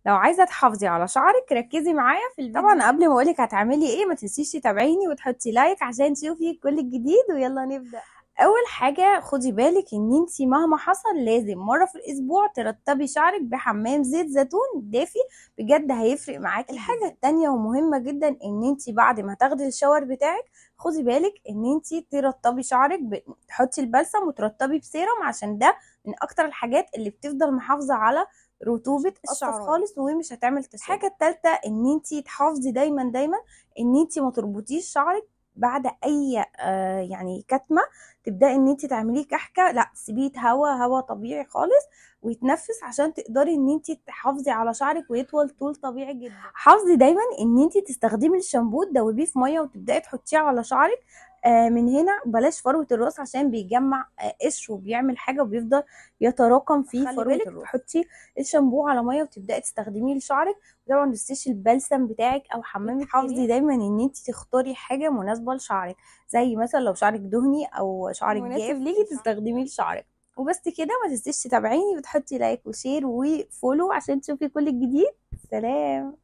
لو عايزه تحافظي على شعرك ركزي معايا في الفيديو. طبعا قبل ما اقولك هتعملي ايه ما تنسيش تتابعيني وتحطي لايك عشان تشوفي كل الجديد، ويلا نبدا. اول حاجه خدي بالك ان انتي مهما حصل لازم مره في الاسبوع ترطبي شعرك بحمام زيت زيتون دافي، بجد هيفرق معاكي. الحاجه التانية ومهمه جدا ان انتي بعد ما تاخدي الشاور بتاعك خدي بالك ان انتي ترطبي شعرك تحطي البلسم وترطبي بسيرم، عشان ده من اكتر الحاجات اللي بتفضل محافظه على رطوبه الشعر خالص ومش هتعمل تساقط. الحاجه الثالثه ان انتي تحافظي دايما ان انتي ما تربطيش شعرك بعد اي يعني كتمه تبداي ان انتي تعمليه كحكه، لا سيبيه هوا طبيعي خالص ويتنفس عشان تقدري ان انتي تحافظي على شعرك ويطول طول طبيعي جدا. حافظي دايما ان انتي تستخدمي الشامبو تدوبيه في ميه وتبداي تحطيه على شعرك من هنا، بلاش فروه الراس عشان بيجمع قشر وبيعمل حاجه وبيفضل يتراكم فيه فروه الراس. تحطي الشامبو على ميه وتبداي تستخدميه لشعرك، وطبعا متنسيش البلسم بتاعك او حمام الكريم. حافظي دايما ان انت تختاري حاجه مناسبه لشعرك، زي مثلا لو شعرك دهني او شعرك جاف ليكي تستخدميه لشعرك. وبس كده، ما تنسيش تتابعيني وتحطي لايك وشير وفولو عشان تشوفي كل الجديد. سلام.